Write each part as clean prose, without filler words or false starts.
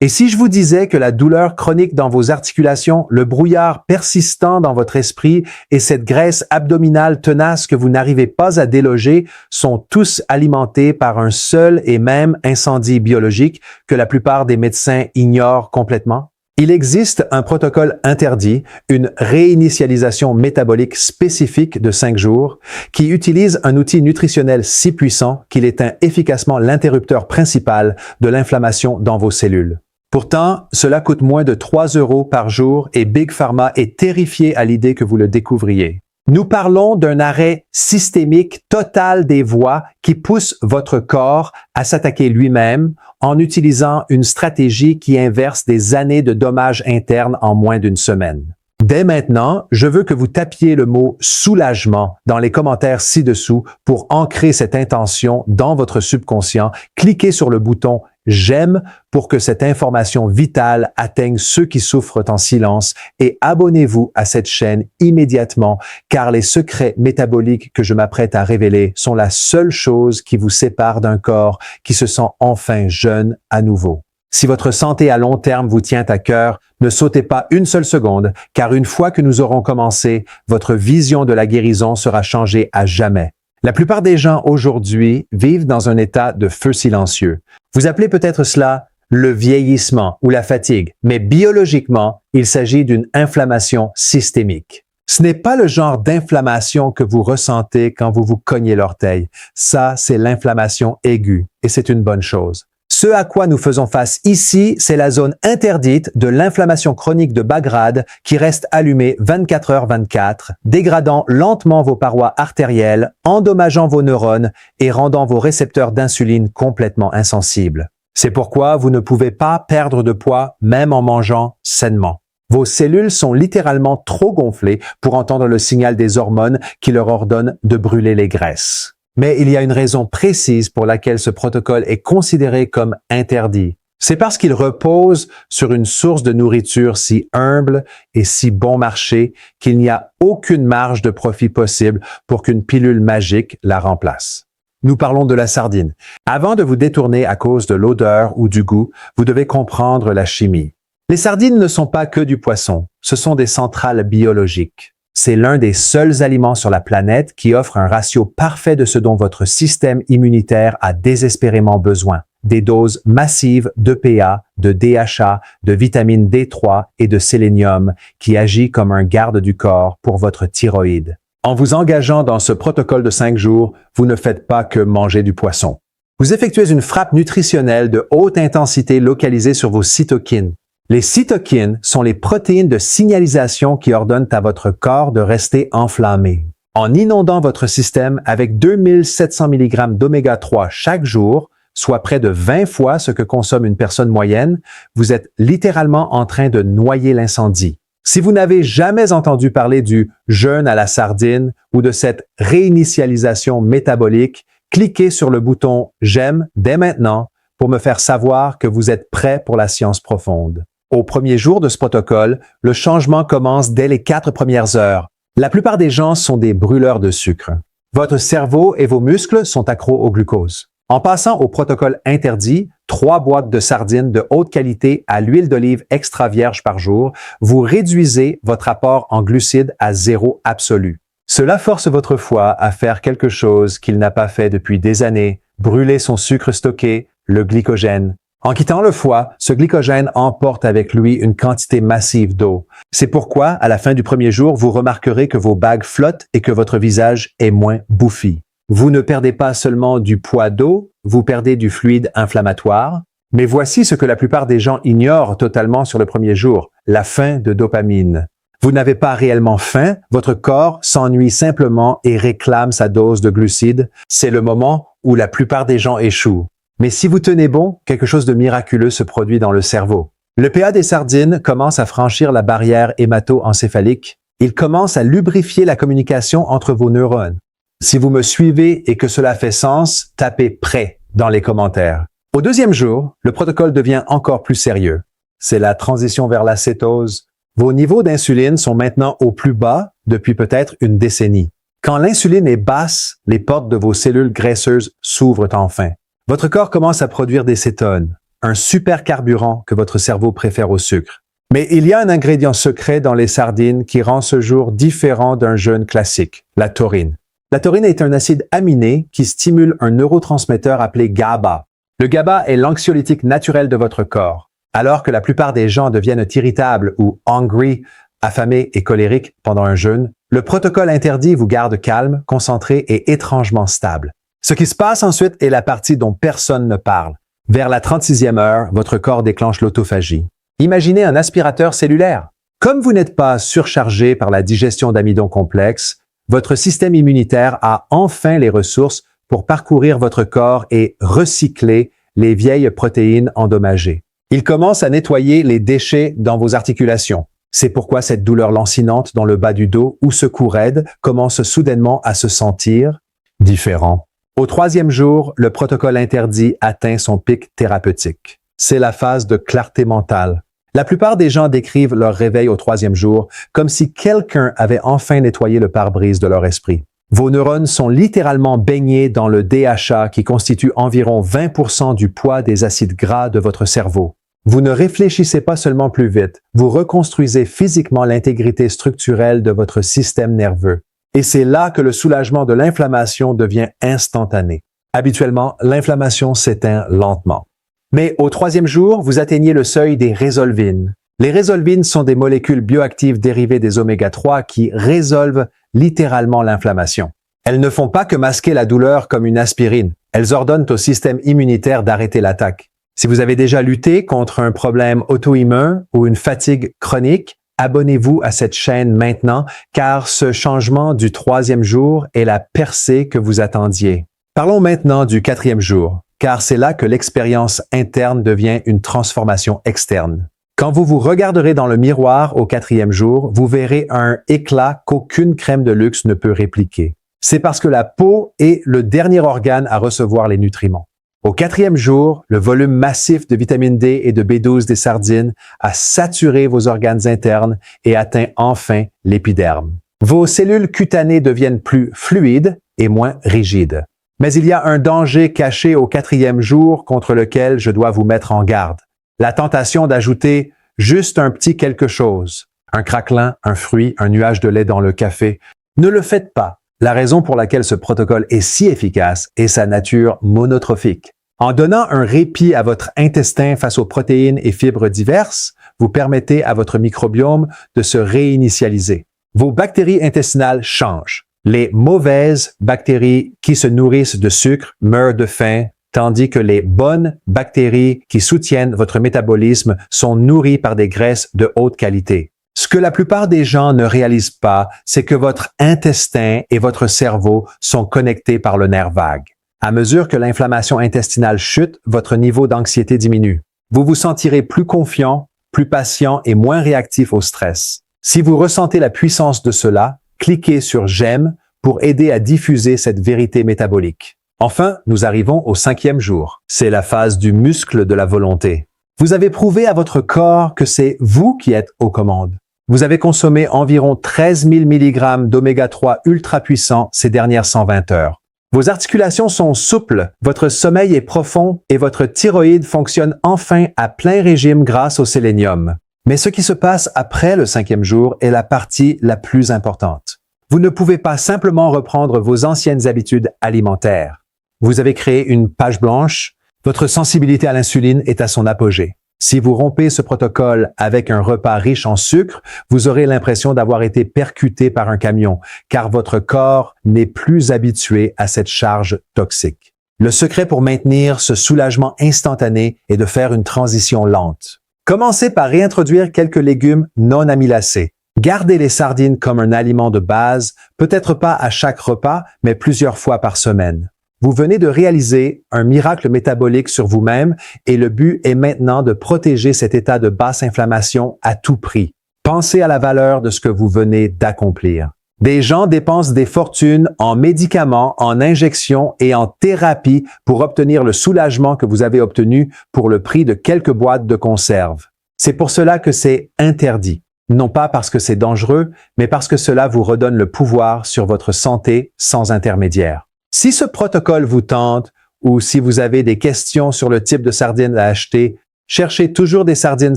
Et si je vous disais que la douleur chronique dans vos articulations, le brouillard persistant dans votre esprit et cette graisse abdominale tenace que vous n'arrivez pas à déloger sont tous alimentés par un seul et même incendie biologique que la plupart des médecins ignorent complètement? Il existe un protocole interdit, une réinitialisation métabolique spécifique de 5 jours, qui utilise un outil nutritionnel si puissant qu'il éteint efficacement l'interrupteur principal de l'inflammation dans vos cellules. Pourtant, cela coûte moins de 3 € par jour et Big Pharma est terrifié à l'idée que vous le découvriez. Nous parlons d'un arrêt systémique total des voies qui pousse votre corps à s'attaquer lui-même en utilisant une stratégie qui inverse des années de dommages internes en moins d'une semaine. Dès maintenant, je veux que vous tapiez le mot « soulagement » dans les commentaires ci-dessous pour ancrer cette intention dans votre subconscient. Cliquez sur le bouton « J'aime » pour que cette information vitale atteigne ceux qui souffrent en silence et abonnez-vous à cette chaîne immédiatement car les secrets métaboliques que je m'apprête à révéler sont la seule chose qui vous sépare d'un corps qui se sent enfin jeune à nouveau. Si votre santé à long terme vous tient à cœur, ne sautez pas une seule seconde, car une fois que nous aurons commencé, votre vision de la guérison sera changée à jamais. La plupart des gens aujourd'hui vivent dans un état de feu silencieux. Vous appelez peut-être cela le vieillissement ou la fatigue, mais biologiquement, il s'agit d'une inflammation systémique. Ce n'est pas le genre d'inflammation que vous ressentez quand vous vous cognez l'orteil. Ça, c'est l'inflammation aiguë, et c'est une bonne chose. Ce à quoi nous faisons face ici, c'est la zone interdite de l'inflammation chronique de bas grade qui reste allumée 24h/24, dégradant lentement vos parois artérielles, endommageant vos neurones et rendant vos récepteurs d'insuline complètement insensibles. C'est pourquoi vous ne pouvez pas perdre de poids même en mangeant sainement. Vos cellules sont littéralement trop gonflées pour entendre le signal des hormones qui leur ordonnent de brûler les graisses. Mais il y a une raison précise pour laquelle ce protocole est considéré comme interdit. C'est parce qu'il repose sur une source de nourriture si humble et si bon marché qu'il n'y a aucune marge de profit possible pour qu'une pilule magique la remplace. Nous parlons de la sardine. Avant de vous détourner à cause de l'odeur ou du goût, vous devez comprendre la chimie. Les sardines ne sont pas que du poisson, ce sont des centrales biologiques. C'est l'un des seuls aliments sur la planète qui offre un ratio parfait de ce dont votre système immunitaire a désespérément besoin. Des doses massives d'EPA, de DHA, de vitamine D3 et de sélénium qui agit comme un garde du corps pour votre thyroïde. En vous engageant dans ce protocole de 5 jours, vous ne faites pas que manger du poisson. Vous effectuez une frappe nutritionnelle de haute intensité localisée sur vos cytokines. Les cytokines sont les protéines de signalisation qui ordonnent à votre corps de rester enflammé. En inondant votre système avec 2700 mg d'oméga 3 chaque jour, soit près de 20 fois ce que consomme une personne moyenne, vous êtes littéralement en train de noyer l'incendie. Si vous n'avez jamais entendu parler du jeûne à la sardine ou de cette réinitialisation métabolique, cliquez sur le bouton « J'aime » dès maintenant pour me faire savoir que vous êtes prêt pour la science profonde. Au premier jour de ce protocole, le changement commence dès les 4 premières heures. La plupart des gens sont des brûleurs de sucre. Votre cerveau et vos muscles sont accros au glucose. En passant au protocole interdit, 3 boîtes de sardines de haute qualité à l'huile d'olive extra vierge par jour, vous réduisez votre apport en glucides à 0 absolu. Cela force votre foie à faire quelque chose qu'il n'a pas fait depuis des années, brûler son sucre stocké, le glycogène. En quittant le foie, ce glycogène emporte avec lui une quantité massive d'eau. C'est pourquoi, à la fin du premier jour, vous remarquerez que vos bagues flottent et que votre visage est moins bouffi. Vous ne perdez pas seulement du poids d'eau, vous perdez du fluide inflammatoire. Mais voici ce que la plupart des gens ignorent totalement sur le premier jour, la faim de dopamine. Vous n'avez pas réellement faim, votre corps s'ennuie simplement et réclame sa dose de glucides. C'est le moment où la plupart des gens échouent. Mais si vous tenez bon, quelque chose de miraculeux se produit dans le cerveau. Le pH des sardines commence à franchir la barrière hémato-encéphalique. Il commence à lubrifier la communication entre vos neurones. Si vous me suivez et que cela fait sens, tapez « prêt » dans les commentaires. Au deuxième jour, le protocole devient encore plus sérieux. C'est la transition vers la cétose. Vos niveaux d'insuline sont maintenant au plus bas depuis peut-être une décennie. Quand l'insuline est basse, les portes de vos cellules graisseuses s'ouvrent enfin. Votre corps commence à produire des cétones, un super carburant que votre cerveau préfère au sucre. Mais il y a un ingrédient secret dans les sardines qui rend ce jour différent d'un jeûne classique, la taurine. La taurine est un acide aminé qui stimule un neurotransmetteur appelé GABA. Le GABA est l'anxiolytique naturel de votre corps. Alors que la plupart des gens deviennent irritables ou hungry, affamés et colériques pendant un jeûne, le protocole interdit vous garde calme, concentré et étrangement stable. Ce qui se passe ensuite est la partie dont personne ne parle. Vers la 36e heure, votre corps déclenche l'autophagie. Imaginez un aspirateur cellulaire. Comme vous n'êtes pas surchargé par la digestion d'amidon complexe, votre système immunitaire a enfin les ressources pour parcourir votre corps et recycler les vieilles protéines endommagées. Il commence à nettoyer les déchets dans vos articulations. C'est pourquoi cette douleur lancinante dans le bas du dos ou ce cou raide commence soudainement à se sentir différent. Au 3e jour, le protocole interdit atteint son pic thérapeutique. C'est la phase de clarté mentale. La plupart des gens décrivent leur réveil au 3e jour comme si quelqu'un avait enfin nettoyé le pare-brise de leur esprit. Vos neurones sont littéralement baignés dans le DHA qui constitue environ 20% du poids des acides gras de votre cerveau. Vous ne réfléchissez pas seulement plus vite, vous reconstruisez physiquement l'intégrité structurelle de votre système nerveux. Et c'est là que le soulagement de l'inflammation devient instantané. Habituellement, l'inflammation s'éteint lentement. Mais au 3e jour, vous atteignez le seuil des résolvines. Les résolvines sont des molécules bioactives dérivées des oméga-3 qui résolvent littéralement l'inflammation. Elles ne font pas que masquer la douleur comme une aspirine. Elles ordonnent au système immunitaire d'arrêter l'attaque. Si vous avez déjà lutté contre un problème auto-immun ou une fatigue chronique, abonnez-vous à cette chaîne maintenant car ce changement du 3e jour est la percée que vous attendiez. Parlons maintenant du 4e jour, car c'est là que l'expérience interne devient une transformation externe. Quand vous vous regarderez dans le miroir au 4e jour, vous verrez un éclat qu'aucune crème de luxe ne peut répliquer. C'est parce que la peau est le dernier organe à recevoir les nutriments. Au 4e jour, le volume massif de vitamine D et de B12 des sardines a saturé vos organes internes et atteint enfin l'épiderme. Vos cellules cutanées deviennent plus fluides et moins rigides. Mais il y a un danger caché au 4e jour contre lequel je dois vous mettre en garde. La tentation d'ajouter juste un petit quelque chose, un craquelin, un fruit, un nuage de lait dans le café. Ne le faites pas. La raison pour laquelle ce protocole est si efficace est sa nature monotrophique. En donnant un répit à votre intestin face aux protéines et fibres diverses, vous permettez à votre microbiome de se réinitialiser. Vos bactéries intestinales changent. Les mauvaises bactéries qui se nourrissent de sucre meurent de faim, tandis que les bonnes bactéries qui soutiennent votre métabolisme sont nourries par des graisses de haute qualité. Ce que la plupart des gens ne réalisent pas, c'est que votre intestin et votre cerveau sont connectés par le nerf vague. À mesure que l'inflammation intestinale chute, votre niveau d'anxiété diminue. Vous vous sentirez plus confiant, plus patient et moins réactif au stress. Si vous ressentez la puissance de cela, cliquez sur « J'aime » pour aider à diffuser cette vérité métabolique. Enfin, nous arrivons au 5e jour. C'est la phase du muscle de la volonté. Vous avez prouvé à votre corps que c'est vous qui êtes aux commandes. Vous avez consommé environ 13 000 mg d'oméga-3 ultra puissant ces dernières 120 heures. Vos articulations sont souples, votre sommeil est profond et votre thyroïde fonctionne enfin à plein régime grâce au sélénium. Mais ce qui se passe après le 5e jour est la partie la plus importante. Vous ne pouvez pas simplement reprendre vos anciennes habitudes alimentaires. Vous avez créé une page blanche, votre sensibilité à l'insuline est à son apogée. Si vous rompez ce protocole avec un repas riche en sucre, vous aurez l'impression d'avoir été percuté par un camion, car votre corps n'est plus habitué à cette charge toxique. Le secret pour maintenir ce soulagement instantané est de faire une transition lente. Commencez par réintroduire quelques légumes non amylacés. Gardez les sardines comme un aliment de base, peut-être pas à chaque repas, mais plusieurs fois par semaine. Vous venez de réaliser un miracle métabolique sur vous-même et le but est maintenant de protéger cet état de basse inflammation à tout prix. Pensez à la valeur de ce que vous venez d'accomplir. Des gens dépensent des fortunes en médicaments, en injections et en thérapie pour obtenir le soulagement que vous avez obtenu pour le prix de quelques boîtes de conserve. C'est pour cela que c'est interdit. Non pas parce que c'est dangereux, mais parce que cela vous redonne le pouvoir sur votre santé sans intermédiaire. Si ce protocole vous tente, ou si vous avez des questions sur le type de sardines à acheter, cherchez toujours des sardines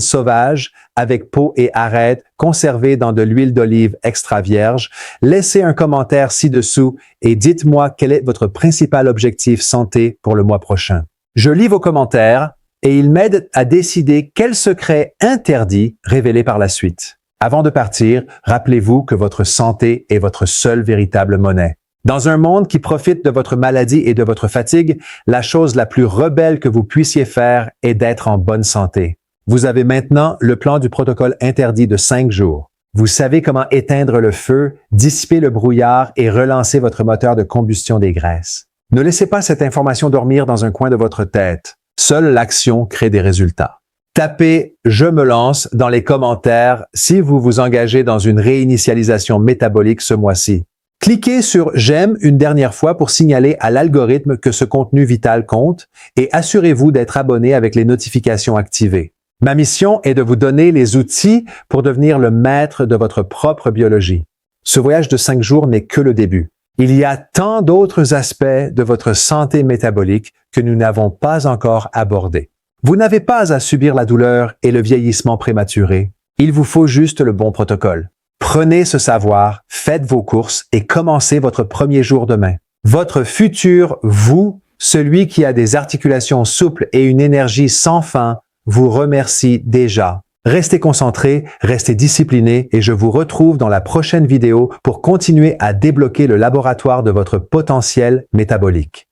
sauvages avec peau et arêtes conservées dans de l'huile d'olive extra vierge. Laissez un commentaire ci-dessous et dites-moi quel est votre principal objectif santé pour le mois prochain. Je lis vos commentaires et ils m'aident à décider quel secret interdit révéler par la suite. Avant de partir, rappelez-vous que votre santé est votre seule véritable monnaie. Dans un monde qui profite de votre maladie et de votre fatigue, la chose la plus rebelle que vous puissiez faire est d'être en bonne santé. Vous avez maintenant le plan du protocole interdit de 5 jours. Vous savez comment éteindre le feu, dissiper le brouillard et relancer votre moteur de combustion des graisses. Ne laissez pas cette information dormir dans un coin de votre tête. Seule l'action crée des résultats. Tapez « Je me lance » dans les commentaires si vous vous engagez dans une réinitialisation métabolique ce mois-ci. Cliquez sur « J'aime » une dernière fois pour signaler à l'algorithme que ce contenu vital compte et assurez-vous d'être abonné avec les notifications activées. Ma mission est de vous donner les outils pour devenir le maître de votre propre biologie. Ce voyage de 5 jours n'est que le début. Il y a tant d'autres aspects de votre santé métabolique que nous n'avons pas encore abordés. Vous n'avez pas à subir la douleur et le vieillissement prématuré. Il vous faut juste le bon protocole. Prenez ce savoir, faites vos courses et commencez votre premier jour demain. Votre futur, vous, celui qui a des articulations souples et une énergie sans fin, vous remercie déjà. Restez concentrés, restez disciplinés et je vous retrouve dans la prochaine vidéo pour continuer à débloquer le laboratoire de votre potentiel métabolique.